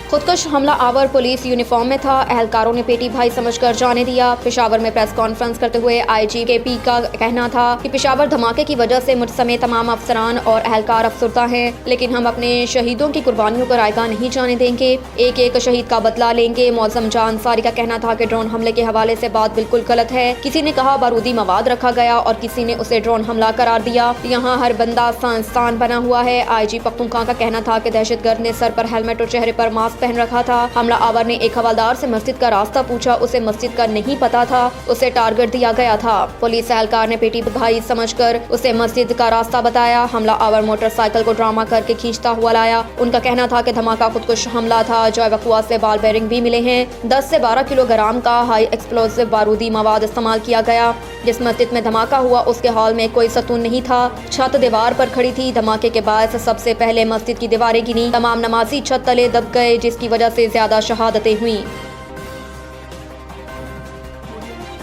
खुदकुश हमला our police uniform में था। एहलकारों ने पेटी भाई समझकर जाने दिया। पेशावर में प्रेस कॉन्फ्रेंस करते हुए IGKP का कहना था कि पेशावर धमाके की वजह से मुझ समेत तमाम अफसरान और एहलकार अफसरदा हैं, लेकिन हम अपने शहीदों की कुर्बानियों को रायगा नहीं जाने देंगे। एक एक शहीद का बदला लेंगे। मौज़म जान अंसारी का कहना था कि ड्रोन हमले के हवाले से बात बिल्कुल गलत है। किसी ने कहा बारूदी मवाद रखा गया और किसी ने उसे ड्रोन हमला करार दिया। यहाँ हर बंदा साइंसदान बना हुआ है। IG पख्तूनख्वा का कहना था कि दहशतगर्द ने सर पर हेलमेट और चेहरे पर मास्क पहन रखा था। हमला आवर ने एक हवलदार से मस्जिद का रास्ता पूछा। उसे मस्जिद का नहीं पता था, उसे टारगेट दिया गया था। पुलिस एहलकार ने पेटी भाई समझकर उसे मस्जिद का रास्ता बताया। हमला आवर मोटरसाइकिल को ड्रामा करके खींचता हुआ लाया। उनका कहना था कि धमाका खुदकुश हमला था। जॉय वकुआ से बाल बेरिंग भी मिले हैं। 10 से 12 किलोग्राम का हाई एक्सप्लोसिव बारूदी मवाद इस्तेमाल किया गया। जिस मस्जिद में धमाका हुआ उसके हॉल में कोई सतून नहीं था। छत दीवार पर खड़ी थी। धमाके के बाद सबसे पहले मस्जिद की दीवारें गिनी। तमाम नमाजी छत तले दब गए, जिसकी वजह से ज्यादा शहादतें हुई।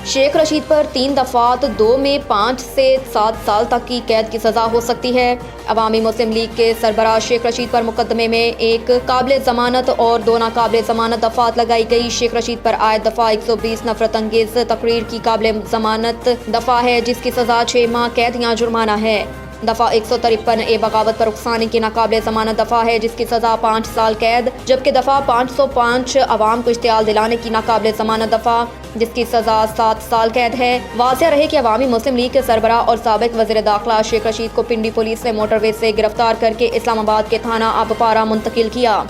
शेख रशीद पर 3 दफात 2 में 5 से 7 साल तक की कैद की सजा हो सकती है। अवामी मुस्लिम लीग के सरबराह शेख रशीद पर मुकदमे में एक काबिल जमानत और 2 नाकाबिल जमानत दफात लगाई गई। शेख रशीद पर आयद दफा 120 नफरत अंगेज तकरीर की काबिल जमानत दफा है, जिसकी सजा 6 माह कैद या जुर्माना है। दफा 153 ए बगावत पर उकसाने की नाकाबिल जमानत दफा है, जिसकी सजा 5 साल कैद, जबकि दफा 505 अवाम को इश्तियाल दिलाने की नाकाबिल जमानत दफा, जिसकी सजा 7 साल कैद है। वाज़ेह रहे कि अवामी मुस्लिम लीग के सरबराह और साबिक वज़ीर दाखिला शेख रशीद को पिंडी पुलिस ने मोटरवे से गिरफ्तार करके इस्लामाबाद के थाना आबपारा मुंतकिल किया।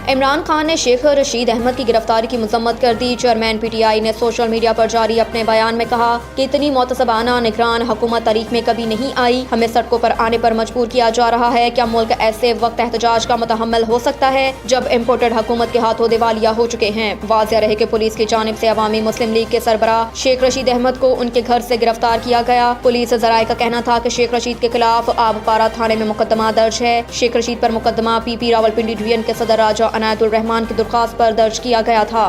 इमरान खान ने शेख रशीद अहमद की गिरफ्तारी की मजम्मत कर दी। चेयरमैन PTI ने सोशल मीडिया पर जारी अपने बयान में कहा कि इतनी मोतसबाना निगरान हुकूमत तारीख में कभी नहीं आई। हमें सड़कों पर आने पर मजबूर किया जा रहा है। क्या मुल्क ऐसे वक्त एहतजाज का मुतहम्मिल हो सकता है जब इम्पोर्टेड हुकूमत के हाथों दिवालिया हो चुके हैं। वाज़ेह रहे कि पुलिस की जानिब से अवामी मुस्लिम लीग के सरबराह शेख रशीद अहमद को उनके घर से गिरफ्तार किया गया। पुलिस जराये का कहना था कि शेख रशीद के खिलाफ आबपारा थाने में मुकदमा दर्ज है। शेख रशीद पर मुकदमा PP रावलपिंडी डिवीजन के सदर राजा अनायतुर रहमान की दरख्वास्त पर दर्ज किया गया था।